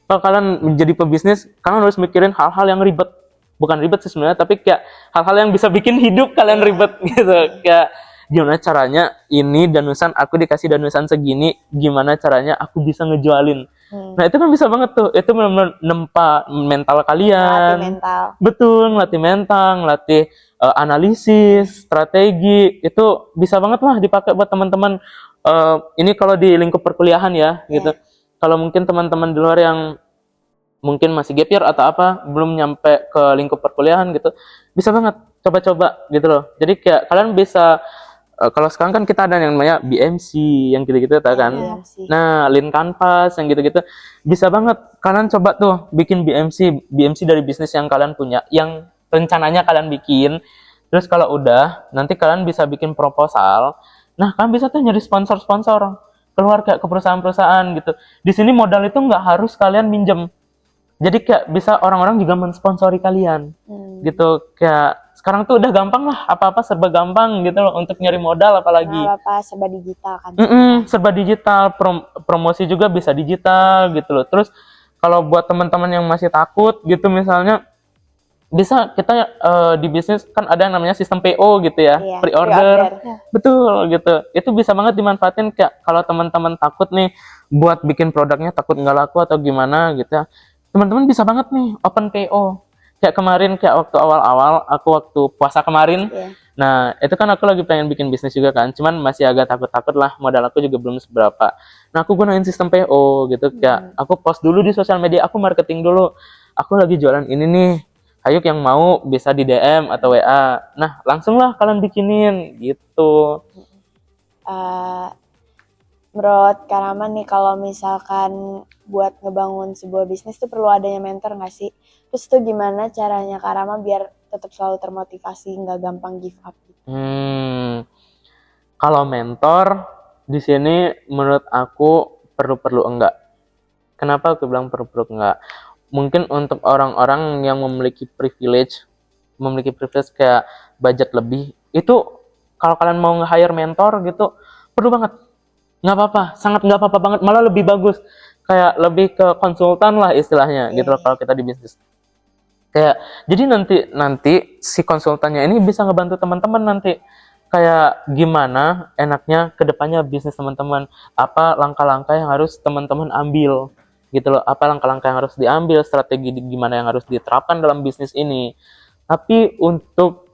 Kalau kalian menjadi pebisnis, kalian harus mikirin hal-hal yang ribet. Bukan ribet sih sebenarnya, tapi kayak hal-hal yang bisa bikin hidup kalian ribet gitu. Kayak gimana caranya ini danusan aku dikasih danusan segini, gimana caranya aku bisa ngejualin. Nah itu kan bisa banget tuh, itu benar-benar nempa mental kalian. Ngelatih mental. Betul, ngelatih mental, ngelatih analisis, strategi, itu bisa banget lah dipakai buat teman-teman. Ini kalau di lingkup perkuliahan ya, gitu. Kalau mungkin teman-teman di luar yang mungkin masih gap year atau apa, belum nyampe ke lingkup perkuliahan gitu, bisa banget coba-coba gitu loh. Jadi kayak kalian bisa, kalau sekarang kan kita ada yang namanya BMC, yang gitu-gitu kan. Nah, Lean Canvas, yang gitu-gitu. Bisa banget kalian coba tuh bikin BMC dari bisnis yang kalian punya, yang rencananya kalian bikin. Terus kalau udah, nanti kalian bisa bikin proposal. Nah, kalian bisa tuh nyari sponsor-sponsor, keluar kayak ke perusahaan-perusahaan gitu. Di sini modal itu nggak harus kalian minjem. Jadi kayak bisa orang-orang juga mensponsori kalian. Gitu, kayak sekarang tuh udah gampang lah, apa-apa serba gampang gitu loh untuk nyari modal, apalagi. Apa-apa serba digital kan. Serba digital, promosi juga bisa digital gitu loh. Terus kalau buat teman-teman yang masih takut gitu misalnya, bisa kita di bisnis kan ada yang namanya sistem PO gitu ya, pre-order. Betul gitu. Itu bisa banget dimanfaatin kayak kalau teman-teman takut nih buat bikin produknya, takut nggak laku atau gimana gitu ya. Teman-teman bisa banget nih open PO. Kayak kemarin, kayak waktu awal-awal aku waktu puasa kemarin. Nah, itu kan aku lagi pengen bikin bisnis juga kan, cuman masih agak takut-takut lah, modal aku juga belum seberapa. Nah, aku gunain sistem PO gitu, kayak aku post dulu di sosial media, aku marketing dulu. Aku lagi jualan ini nih, ayo yang mau bisa di DM atau WA. Nah, langsung lah kalian bikinin gitu. Menurut Kak Rahman nih, kalau misalkan buat ngebangun sebuah bisnis tuh perlu adanya mentor nggak sih? Terus tuh gimana caranya Kak Rahman biar tetap selalu termotivasi, nggak gampang give up? Kalau mentor di sini menurut aku perlu-perlu enggak. Kenapa aku bilang perlu-perlu enggak? Mungkin untuk orang-orang yang memiliki privilege kayak budget lebih, itu kalau kalian mau nge-hire mentor gitu, perlu banget. Nggak apa-apa, sangat nggak apa-apa banget, malah lebih bagus. Kayak lebih ke konsultan lah istilahnya gitu loh kalau kita di bisnis. Kayak jadi nanti nanti si konsultannya ini bisa ngebantu teman-teman nanti kayak gimana enaknya kedepannya bisnis teman-teman, apa langkah-langkah yang harus teman-teman ambil gitu loh, apa langkah-langkah yang harus diambil, strategi gimana yang harus diterapkan dalam bisnis ini. Tapi untuk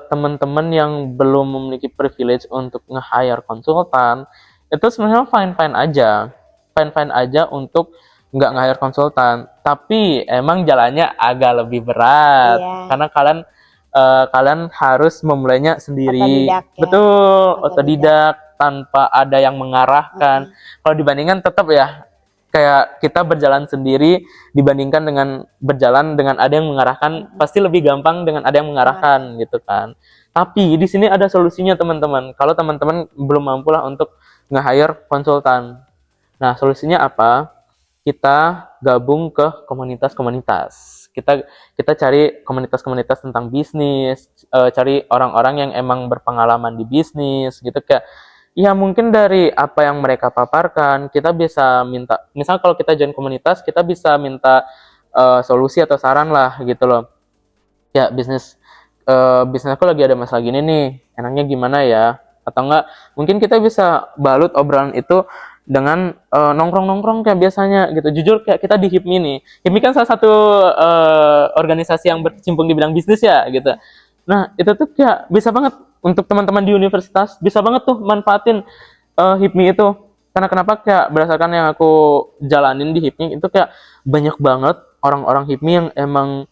teman-teman yang belum memiliki privilege untuk nge-hire konsultan, itu sebenarnya fine-fine aja untuk nggak nge-hire konsultan. Tapi emang jalannya agak lebih berat Iya. karena kalian harus memulainya sendiri. Otodidak ya. Betul, Otodidak. otodidak tanpa ada yang mengarahkan. Kalau dibandingkan tetap ya kayak kita berjalan sendiri dibandingkan dengan berjalan dengan ada yang mengarahkan, pasti lebih gampang dengan ada yang mengarahkan gitu kan. Tapi di sini ada solusinya teman-teman. Kalau teman-teman belum mampu lah untuk nge-hire konsultan. Nah, solusinya apa? Kita gabung ke komunitas-komunitas. Kita cari komunitas-komunitas tentang bisnis, cari orang-orang yang emang berpengalaman di bisnis gitu, kayak ya mungkin dari apa yang mereka paparkan kita bisa minta, misal kalau kita join komunitas kita bisa minta solusi atau saran lah gitu loh. Ya bisnis aku lagi ada masalah gini nih, enaknya gimana ya? Atau enggak mungkin kita bisa balut obrolan itu dengan nongkrong-nongkrong kayak biasanya gitu. Jujur kayak kita di HIPMI nih. HIPMI kan salah satu organisasi yang berkecimpung di bidang bisnis ya gitu. Nah, itu tuh kayak bisa banget untuk teman-teman di universitas, bisa banget tuh manfaatin HIPMI itu. Karena kenapa, kayak berdasarkan yang aku jalanin di HIPMI itu kayak banyak banget orang-orang HIPMI yang emang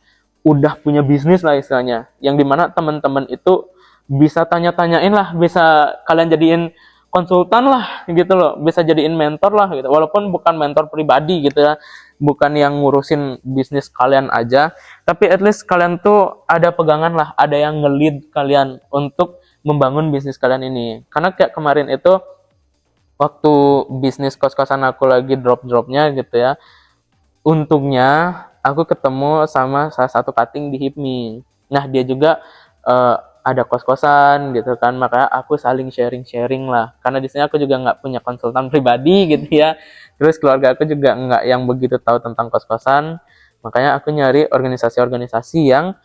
udah punya bisnis lah istilahnya. Yang dimana teman-teman itu bisa tanya-tanyain lah, bisa kalian jadiin konsultan lah gitu loh, bisa jadiin mentor lah gitu, walaupun bukan mentor pribadi gitu ya, bukan yang ngurusin bisnis kalian aja, tapi at least kalian tuh ada pegangan lah, ada yang nge-lead kalian untuk membangun bisnis kalian ini. Karena kayak kemarin itu waktu bisnis kos-kosan aku lagi drop-dropnya gitu ya, untungnya aku ketemu sama salah satu cutting di HIPMI. Nah, dia juga ada kos-kosan gitu kan, makanya aku saling sharing-sharing lah. Karena di sini aku juga nggak punya konsultan pribadi gitu ya. Terus keluarga aku juga nggak yang begitu tahu tentang kos-kosan, makanya aku nyari organisasi-organisasi yang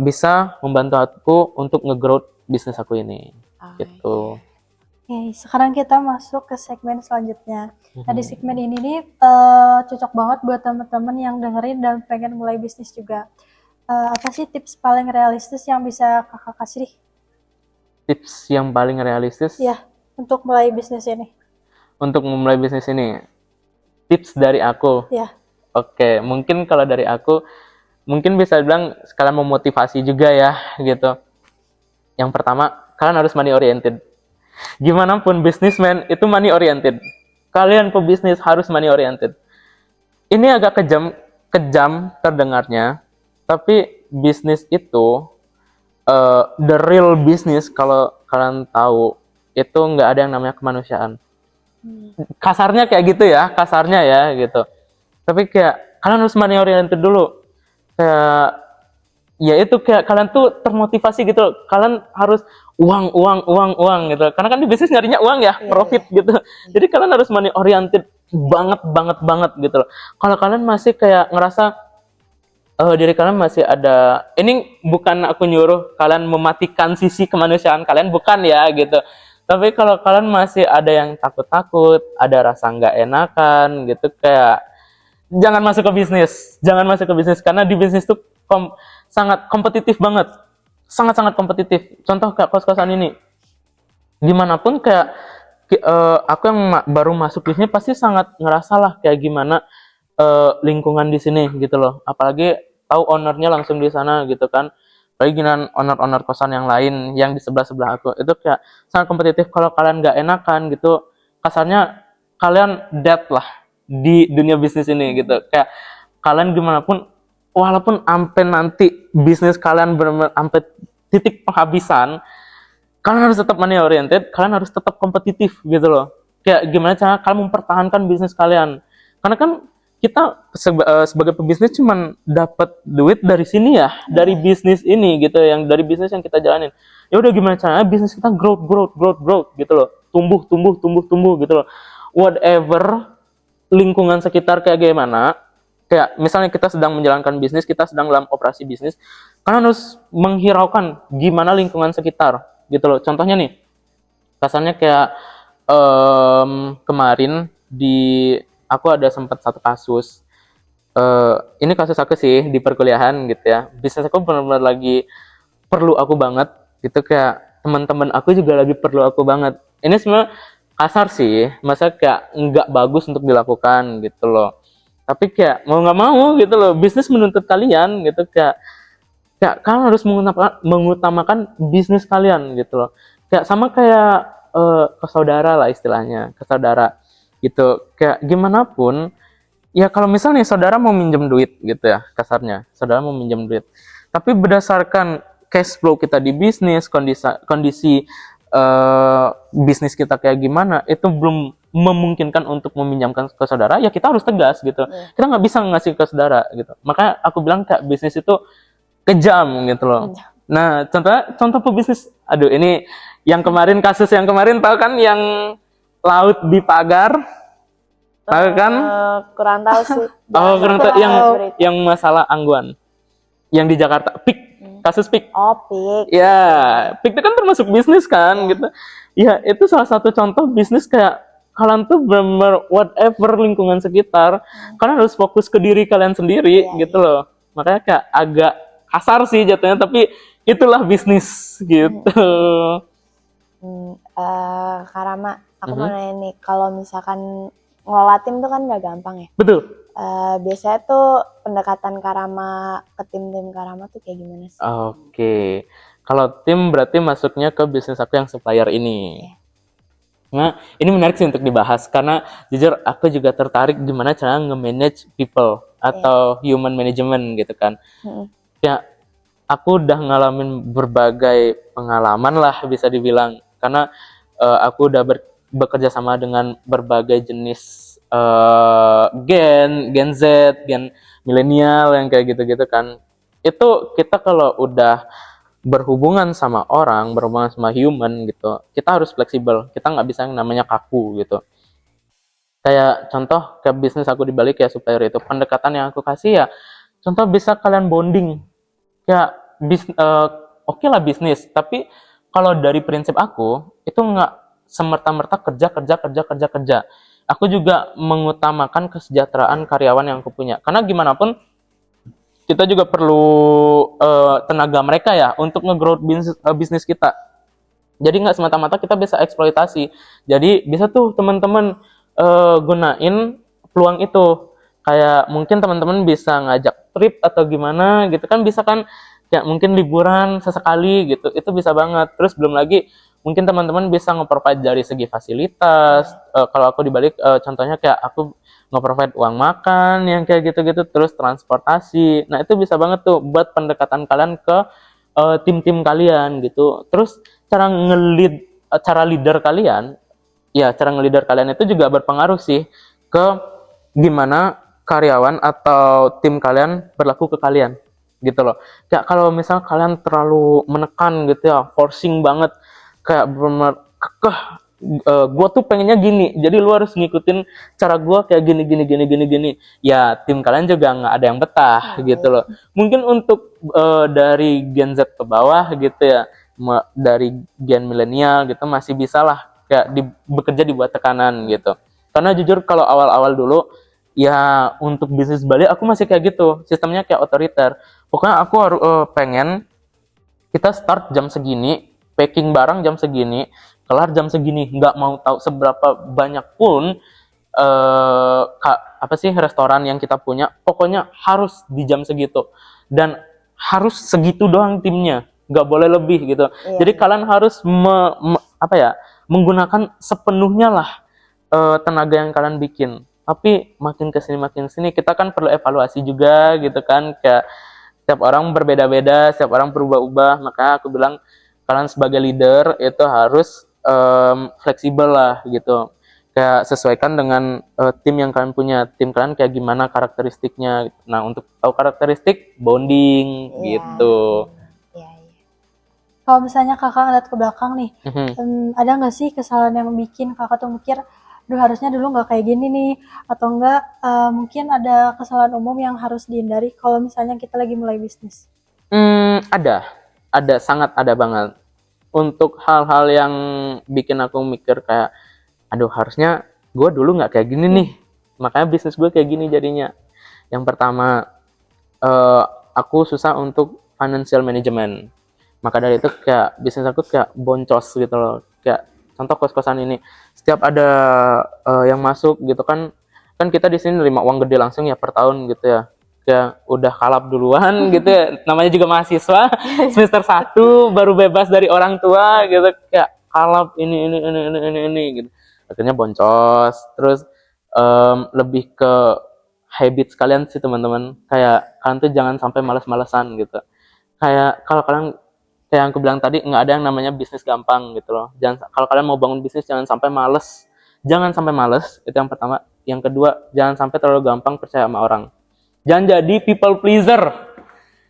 bisa membantu aku untuk nge-growth bisnis aku ini. Gitu. Oke, sekarang kita masuk ke segmen selanjutnya. Nah, di segmen ini nih cocok banget buat teman-teman yang dengerin dan pengen mulai bisnis juga. Apa sih tips paling realistis yang bisa kakak kasih? Tips yang paling realistis? Ya, untuk mulai bisnis ini. Untuk memulai bisnis ini, tips dari aku. Ya. Oke, mungkin kalau dari aku, mungkin bisa bilang sekalian memotivasi juga ya gitu. Yang pertama, kalian harus money oriented. Gimana pun bisnismen itu money oriented. Kalian pebisnis harus money oriented. Ini agak kejam terdengarnya, tapi bisnis itu the real business, kalau kalian tahu itu nggak ada yang namanya kemanusiaan. Kasarnya kayak gitu ya, kasarnya ya gitu. Tapi kayak kalian harus money oriented dulu. Kayak ya itu kayak kalian tuh termotivasi gitu. Kalian harus uang gitu. Karena kan di bisnis nyarinya uang ya, profit gitu. Jadi kalian harus money oriented banget gitu loh. Kalau kalian masih kayak ngerasa diri kalian masih ada, ini bukan aku nyuruh kalian mematikan sisi kemanusiaan kalian, bukan ya gitu. Tapi kalau kalian masih ada yang takut-takut, ada rasa nggak enakan gitu, kayak jangan masuk ke bisnis, karena di bisnis tuh sangat kompetitif banget, sangat kompetitif. Contoh kayak kos-kosan ini, gimana pun kayak aku yang baru masuk di sini pasti sangat ngerasa lah kayak gimana lingkungan di sini gitu loh. Apalagi tahu ownernya langsung di sana gitu kan. Apalagi dengan owner kosan yang lain yang di sebelah aku, itu kayak sangat kompetitif. Kalau kalian nggak enakan gitu, kasarnya kalian dead lah di dunia bisnis ini gitu. Kayak kalian gimana pun, walaupun sampai nanti bisnis kalian benar-benar sampai titik penghabisan, kalian harus tetap money oriented, kalian harus tetap kompetitif gitu loh. Kayak gimana cara kalian mempertahankan bisnis kalian? Karena kan kita sebagai pebisnis cuman dapat duit dari sini ya, dari bisnis ini gitu, yang dari bisnis yang kita jalanin. Ya udah gimana caranya bisnis kita growth gitu loh. Tumbuh gitu loh. Whatever lingkungan sekitar kayak gimana, kayak misalnya kita sedang menjalankan bisnis, kita sedang dalam operasi bisnis, kalian harus menghiraukan gimana lingkungan sekitar gitu loh. Contohnya nih, kasarnya kayak kemarin di aku ada sempat satu kasus. Ini kasus aku sih di perkuliahan gitu ya. Bisnis aku benar-benar lagi perlu aku banget gitu, kayak teman-teman aku juga lagi perlu aku banget. Ini sebenarnya kasar sih, masa kayak nggak bagus untuk dilakukan gitu loh. Tapi kayak mau nggak mau gitu loh, bisnis menuntut kalian gitu, kayak kalian harus mengutamakan bisnis kalian gitu loh. Kayak sama kayak ke saudara lah istilahnya, ke saudara gitu. Kayak gimana pun ya, kalau misalnya saudara mau minjem duit gitu ya, kasarnya saudara mau minjem duit, tapi berdasarkan cash flow kita di bisnis, kondisi bisnis kita kayak gimana, itu belum memungkinkan untuk meminjamkan ke saudara, ya kita harus tegas gitu. Kita nggak bisa ngasih ke saudara gitu. Makanya aku bilang kayak bisnis itu kejam gitu loh. Nah, contoh pebisnis, aduh ini yang kemarin, kasus yang kemarin tahu kan, yang laut di pagar, tahu kan? Kurang tahu sih. Oh, kurang tahu yang masalah Angguan, yang di Jakarta, PIK, kasus PIK. Oh, PIK. Ya, PIK itu kan termasuk bisnis kan, gitu. Ya, itu salah satu contoh bisnis kayak kalian tuh benar whatever lingkungan sekitar, kalian harus fokus ke diri kalian sendiri, gitu loh. Makanya kayak agak kasar sih jatuhnya, tapi itulah bisnis gitu. Kak Rama, aku mau nanya nih, kalau misalkan ngelola tim tuh kan gak gampang ya? Betul. Biasanya tuh pendekatan Kak Rama ke tim-tim Kak Rama tuh kayak gimana sih? Oke. Kalau tim berarti masuknya ke bisnis aku yang supplier ini. Nah, ini menarik sih untuk dibahas, karena jujur aku juga tertarik gimana cara nge-manage people atau human management gitu kan. Ya, aku udah ngalamin berbagai pengalaman lah bisa dibilang, karena aku udah bekerja sama dengan berbagai jenis Gen Z, Gen milenial yang kayak gitu-gitu kan. Itu kita kalau udah berhubungan sama orang, berhubungan sama human gitu, kita harus fleksibel. Kita nggak bisa yang namanya kaku gitu. Kayak contoh kayak bisnis aku di Bali kayak supplier itu, pendekatan yang aku kasih ya, contoh bisa kalian bonding. Ya oke lah bisnis, tapi kalau dari prinsip aku itu nggak semerta-merta kerja. Aku juga mengutamakan kesejahteraan karyawan yang aku punya, karena gimana pun kita juga perlu tenaga mereka ya untuk nge-growth bisnis kita. Jadi nggak semata-mata kita bisa eksploitasi. Jadi bisa tuh teman-teman gunain peluang itu. Kayak mungkin teman-teman bisa ngajak trip atau gimana gitu kan, bisa kan, kayak mungkin liburan sesekali gitu, itu bisa banget. Terus belum lagi mungkin teman-teman bisa nge-provide dari segi fasilitas. Kalau aku dibalik contohnya kayak aku nge-provide uang makan yang kayak gitu-gitu, terus transportasi. Nah, itu bisa banget tuh buat pendekatan kalian ke tim-tim kalian gitu. Terus cara leader kalian, ya cara nge-leader kalian itu juga berpengaruh sih ke gimana karyawan atau tim kalian berlaku ke kalian gitu loh. Kayak kalau misal kalian terlalu menekan gitu ya, forcing banget, kayak benar kekeh, gue tuh pengennya gini, jadi lu harus ngikutin cara gue kayak gini, ya tim kalian juga nggak ada yang betah gitu loh. Mungkin untuk dari Gen Z ke bawah gitu ya, dari Gen milenial gitu masih bisa lah kayak bekerja di bawah tekanan gitu. Karena jujur kalau awal-awal dulu ya untuk bisnis Bali aku masih kayak gitu, sistemnya kayak otoriter. Pokoknya aku harus pengen kita start jam segini, packing barang jam segini, kelar jam segini. Nggak mau tahu seberapa banyak pun restoran yang kita punya, pokoknya harus di jam segitu. Dan harus segitu doang timnya, nggak boleh lebih gitu. Jadi kalian harus menggunakan sepenuhnya lah tenaga yang kalian bikin. Tapi makin kesini kita kan perlu evaluasi juga gitu kan, kayak setiap orang berbeda-beda, setiap orang berubah-ubah. Makanya aku bilang kalian sebagai leader itu harus fleksibel lah gitu, kayak sesuaikan dengan tim yang kalian punya, tim kalian kayak gimana karakteristiknya. Nah, untuk tahu karakteristik bonding Iya. gitu. Iya. Kalau misalnya kakak ngeliat ke belakang nih, Mhm. ada nggak sih kesalahan yang bikin kakak tuh mikir, duh harusnya dulu nggak kayak gini nih, atau enggak mungkin ada kesalahan umum yang harus dihindari kalau misalnya kita lagi mulai bisnis? Ada, sangat ada banget. Untuk hal-hal yang bikin aku mikir kayak, aduh harusnya gue dulu nggak kayak gini nih, makanya bisnis gue kayak gini jadinya. Yang pertama, eh, aku susah untuk financial management. Maka dari itu kayak bisnis aku kayak boncos gitu loh. Kayak contoh kos-kosan ini, setiap ada yang masuk gitu kan, kan kita di sini nerima uang gede langsung ya per tahun gitu ya. Kayak udah kalap duluan gitu ya. Namanya juga mahasiswa semester 1 baru bebas dari orang tua gitu, kayak kalap ini gitu. Akhirnya boncos. Terus lebih ke habit sekalian sih teman-teman. Kayak kalian tuh jangan sampai malas-malesan gitu. Kayak kalau kalian, kayak yang aku bilang tadi, nggak ada yang namanya bisnis gampang gitu loh. Jangan, kalau kalian mau bangun bisnis jangan sampai males. Jangan sampai males, itu yang pertama. Yang kedua, jangan sampai terlalu gampang percaya sama orang. Jangan jadi people pleaser.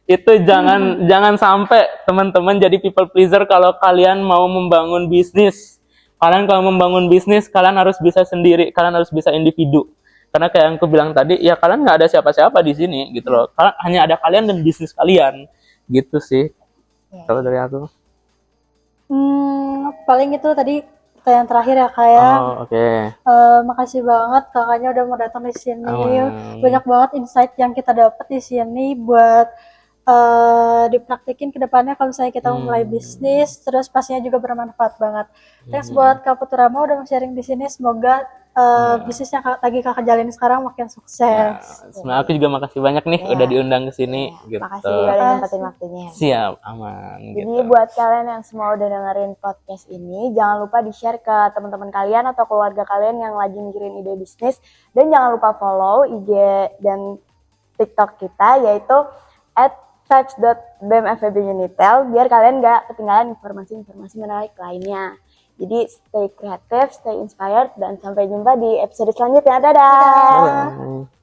Itu jangan sampai teman-teman jadi people pleaser kalau kalian mau membangun bisnis. Kalian kalau membangun bisnis, kalian harus bisa sendiri, kalian harus bisa individu. Karena kayak yang aku bilang tadi, ya kalian nggak ada siapa-siapa di sini gitu loh. Kalian, hanya ada kalian dan bisnis kalian. Gitu sih kalau dari aku. Paling itu tadi pertanyaan terakhir ya kak ya. Oh, oke. Makasih banget kakaknya udah mau datang di sini. Aman. Banyak banget insight yang kita dapat di sini buat dipraktekin ke depannya kalau misalnya kita mau mulai bisnis, terus pastinya juga bermanfaat banget. Thanks buat Kak Putrama udah sharing di sini. Semoga bisnis yang lagi kakak jalanin sekarang makin sukses. Sebenarnya aku juga makasih banyak nih udah diundang ke sini gitu. Makasih juga udah nyempetin waktunya. Siap, aman Jadi gitu. buat kalian yang semua udah dengerin podcast ini, jangan lupa di-share ke teman-teman kalian atau keluarga kalian yang lagi mikirin ide bisnis, dan jangan lupa follow IG dan TikTok kita yaitu @fetch.bmfebunitel biar kalian gak ketinggalan informasi-informasi menarik lainnya. Jadi stay kreatif, stay inspired, dan sampai jumpa di episode selanjutnya. Dadah! Bye.